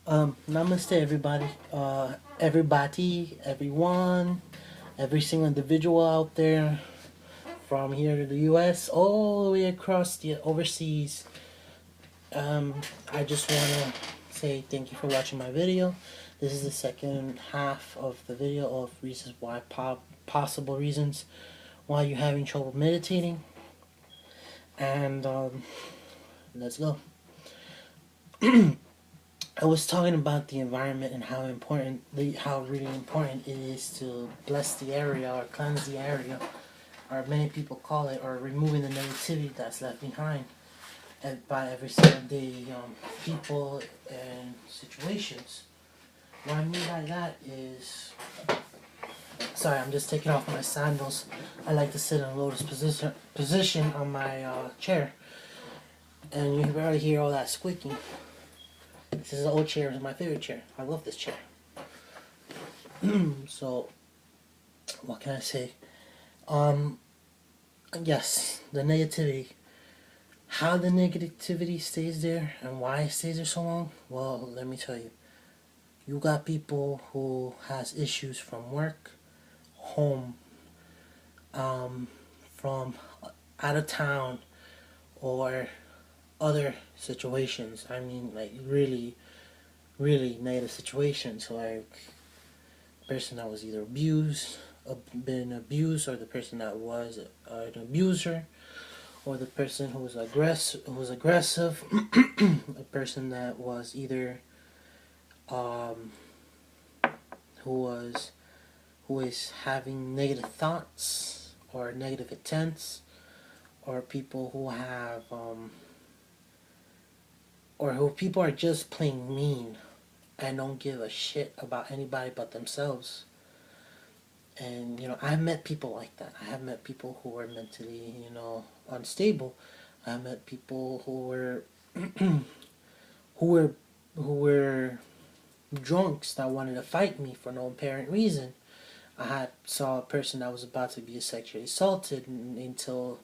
Namaste, everybody. Everybody, everyone, every single individual out there, from here to the U.S., all the way across the overseas. I just want to say thank you for watching my video. This is the second half of the video of reasons why, possible reasons why you're having trouble meditating. And let's go. I was talking about the environment and how really important it is to bless the area or cleanse the area, or many people call it, or removing the negativity that's left behind by every single day people and situations. What I mean by that is, sorry, I'm just taking off my sandals. I like to sit in a lotus position on my chair, and you can barely hear all that squeaking. This is an old chair. It's my favorite chair. I love this chair. So, what can I say? Um, yes, the negativity. How the negativity stays there and why it stays there so long? Well, let me tell you. You got people who has issues from work, home, from out of town, or other situations. I mean, like really, really negative situations, like person that was either been abused, or the person that was an abuser, or the person who was aggressive, a person that was either um, who was who is having negative thoughts or negative intents, or people who have or who people are just plain mean and don't give a shit about anybody but themselves. And I've met people like that. I have met people who were mentally, unstable. I met people who were who were who were drunks that wanted to fight me for no apparent reason. Saw a person that was about to be sexually assaulted until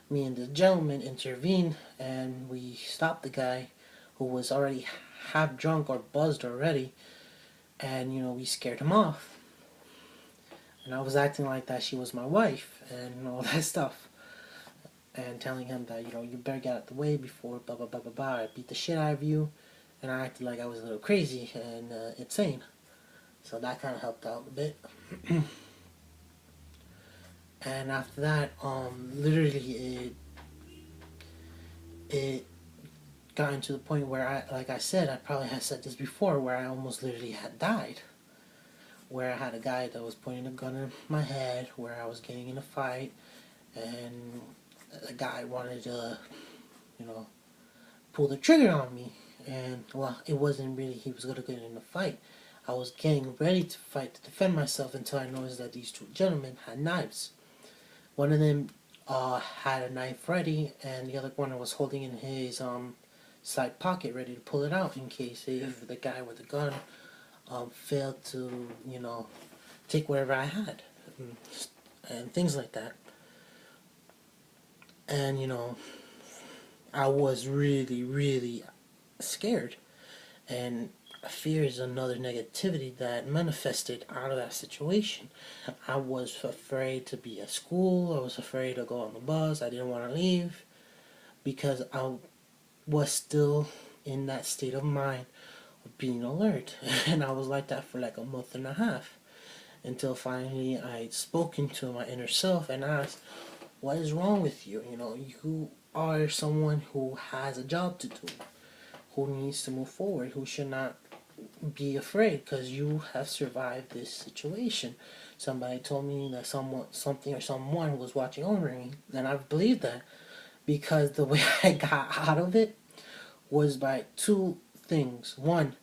me and the gentleman intervened, and we stopped the guy who was already half drunk or buzzed already, and we scared him off. And I was acting like that she was my wife and all that stuff, and telling him that you better get out the way before blah blah blah blah blah. I beat the shit out of you, and I acted like I was a little crazy and insane. So that kind of helped out a bit. And after that, literally it gotten to the point where like I said, I probably had said this before, where I almost literally had died. Where I had a guy that was pointing a gun in my head, where I was getting in a fight, and the guy wanted to, you know, pull the trigger on me. And well, it wasn't really he was gonna get in a fight. I was getting ready to fight to defend myself until I noticed that these two gentlemen had knives. One of them had a knife ready, and the other one was holding in his side pocket, ready to pull it out in case if the guy with the gun failed to, take whatever I had, and things like that. And I was really, really scared, and fear is another negativity that manifested out of that situation. I was afraid to be at school. I was afraid to go on the bus. I didn't want to leave because I was still in that state of mind of being alert. And I was like that for like a month and a half, until finally I'd spoken to my inner self and asked, what is wrong with you? You are someone who has a job to do, who needs to move forward, who should not be afraid because you have survived this situation. Somebody told me that something or someone was watching over me, and I've believed that, because the way I got out of it was by two things. One,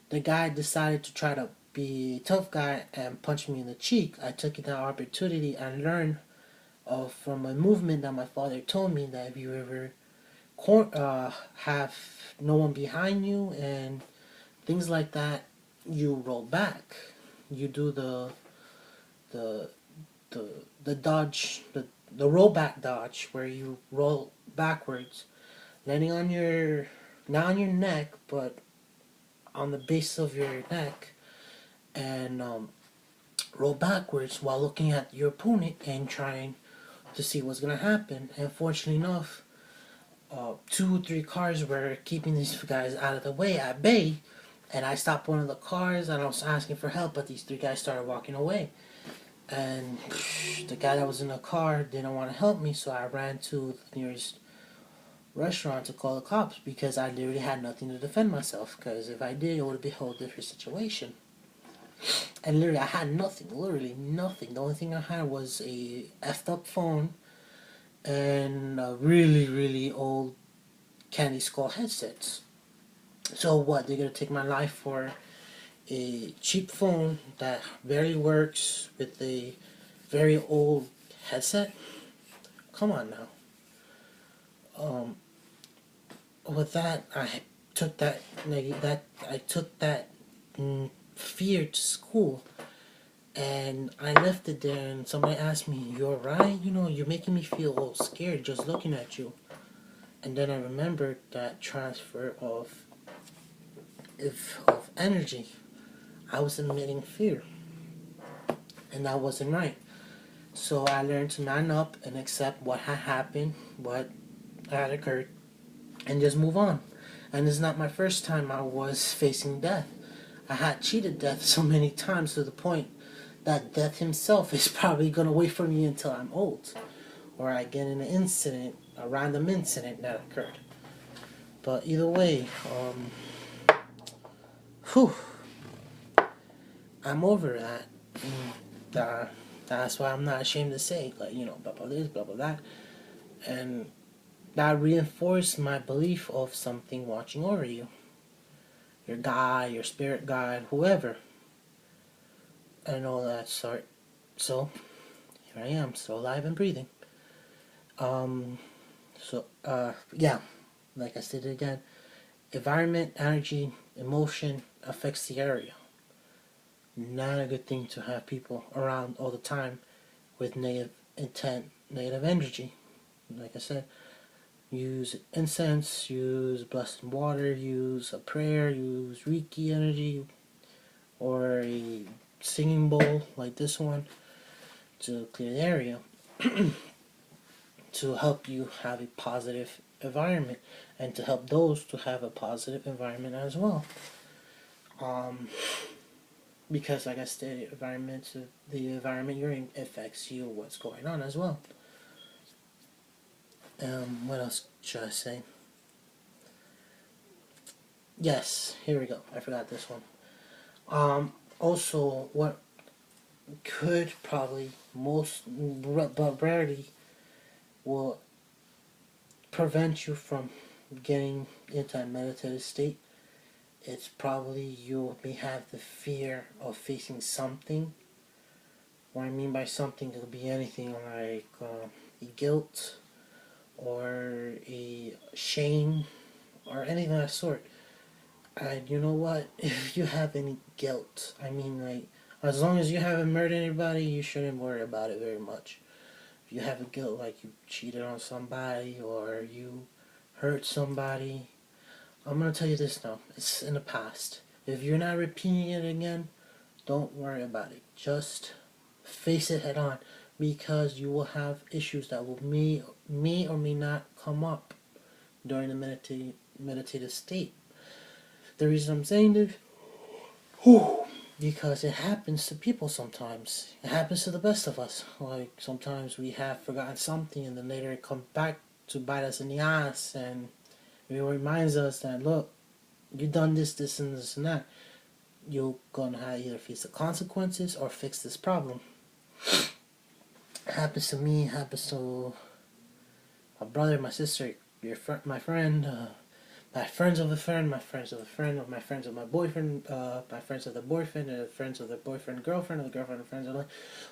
the guy decided to try to be a tough guy and punch me in the cheek. I took that opportunity and learned from a movement that my father told me, that if you ever have no one behind you and things like that, you roll back. You do the the dodge, the rollback dodge, where you roll backwards, landing on your not on your neck, but on the base of your neck and roll backwards while looking at your opponent and trying to see what's gonna happen. And fortunately enough, 2 or 3 cars were keeping these guys out of the way at bay. And I stopped one of the cars and I was asking for help, but these 3 guys started walking away. And the guy that was in the car didn't want to help me, so I ran to the nearest restaurant to call the cops because I literally had nothing to defend myself. Because if I did, it would be a whole different situation. And literally, I had nothing. Literally nothing. The only thing I had was a effed up phone and a really, really old Candy Skull headsets. So what? They're gonna take my life for a cheap phone that barely works with a very old headset? Come on now. With that, I took that fear to school, and I left it there. And somebody asked me, "You're right. You know, you're making me feel all scared just looking at you." And then I remembered that transfer of energy. I was emitting fear, and that wasn't right. So I learned to man up and accept what had happened, what had occurred, and just move on. And it's not my first time I was facing death. I had cheated death so many times to the point that death himself is probably going to wait for me until I'm old. Or I get in an incident, a random incident that occurred. But either way, whew, I'm over that. That's why I'm not ashamed to say, like, you know, blah, blah, this, blah, blah, that. And that reinforced my belief of something watching over you. Your God, your spirit guide, whoever. And all that sort. So, here I am, still alive and breathing. Yeah, like I said again, environment, energy, emotion affects the area. Not a good thing to have people around all the time with negative intent, negative energy. Like I said, use incense, use blessed water, use a prayer, use Reiki energy, or a singing bowl like this one to clear the area to help you have a positive environment and to help those to have a positive environment as well. Because like I said, the environment you're in affects you, what's going on as well. What else should I say? Yes, here we go. I forgot this one. Also, what could probably but rarely will prevent you from getting into a meditative state. It's probably you may have the fear of facing something. What I mean by something could be anything like a guilt or a shame or anything of that sort. And you know what? If you have any guilt, I mean, like, as long as you haven't murdered anybody, you shouldn't worry about it very much. If you have a guilt like you cheated on somebody or you hurt somebody, I'm going to tell you this now. It's in the past. If you're not repeating it again, don't worry about it. Just face it head on because you will have issues that will may or may not come up during the meditative state. The reason I'm saying this, because it happens to people sometimes. It happens to the best of us. Like sometimes we have forgotten something and then later it comes back to bite us in the ass and it reminds us that, look, you done this, this, and this, and that. You're going to have either face the consequences or fix this problem. It happens to me, it happens to my brother, my sister, my friend, my friends of a friend, my friends of a friend, or my friends of my boyfriend, my friends of the boyfriend, and friends of the boyfriend, girlfriend, or the girlfriend, and friends of the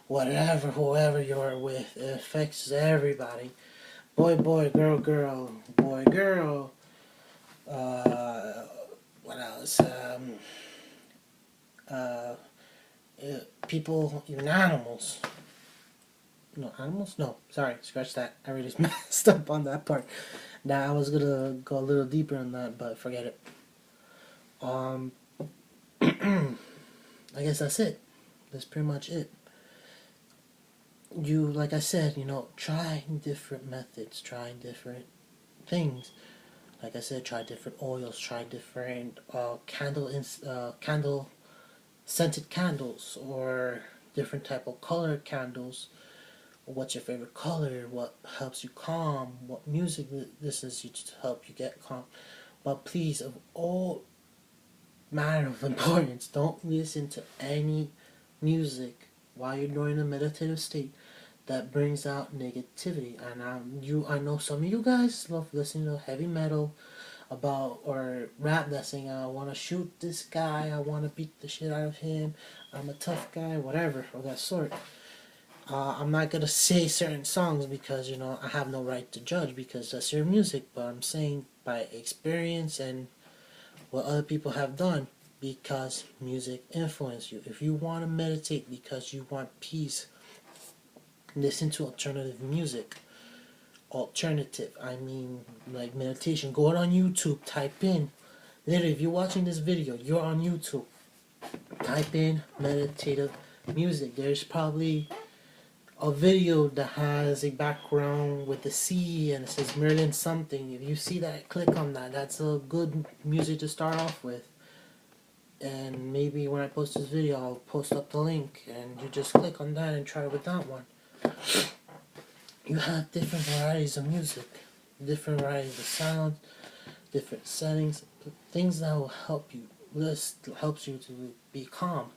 whatever, whoever you're with. It affects everybody. Boy, girl, boy, girl. What else? People, even animals. No, animals? No, sorry, scratch that. I already messed up on that part. Now, I was gonna go a little deeper on that, but forget it. I guess that's it. That's pretty much it. You, like I said, try different methods, try different things. Like I said, try different oils, try different candle scented candles, or different type of colored candles. What's your favorite color? What helps you calm? What music listens you to help you get calm? But please, of all matter of importance, don't listen to any music while you're during a meditative state that brings out negativity. And I know some of you guys love listening to heavy metal or rap that's saying, I want to shoot this guy, I want to beat the shit out of him, I'm a tough guy, whatever of that sort. I'm not gonna say certain songs because I have no right to judge because that's your music. But I'm saying by experience and what other people have done, because music influences you. If you want to meditate because you want peace, listen to alternative music. Alternative, I mean, like meditation. Go out on YouTube, type in. Literally, if you're watching this video, you're on YouTube. Type in meditative music. There's probably a video that has a background with the sea and it says Merlin something. If you see that, click on that. That's a good music to start off with. And maybe when I post this video, I'll post up the link and you just click on that and try with that one. You have different varieties of music, different varieties of sound, different settings, things that will help you. This helps you to be calm.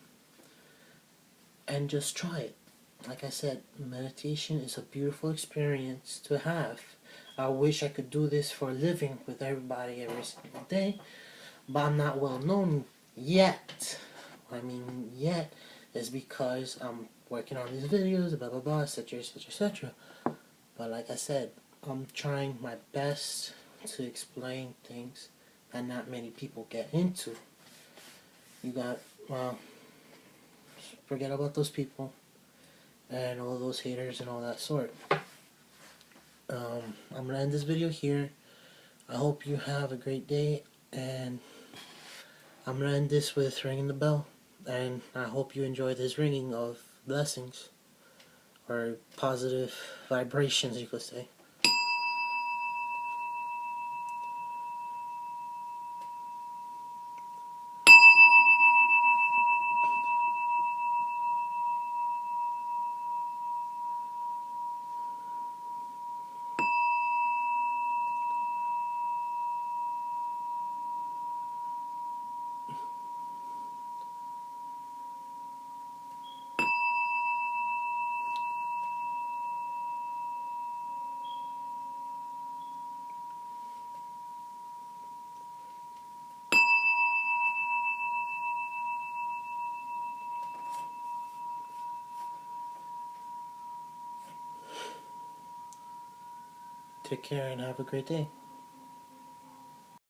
And just try it. Like I said, meditation is a beautiful experience to have. I wish I could do this for a living with everybody every single day, but I'm not well known yet. I mean, yet is because I'm working on these videos, blah blah blah, etc, etc, etc. But like I said, I'm trying my best to explain things that not many people get into. Forget about those people and all those haters and all that sort. I'm gonna end this video here. I hope you have a great day, and I'm gonna end this with ringing the bell, and I hope you enjoy this ringing of blessings or positive vibrations, you could say. Take care and have a great day.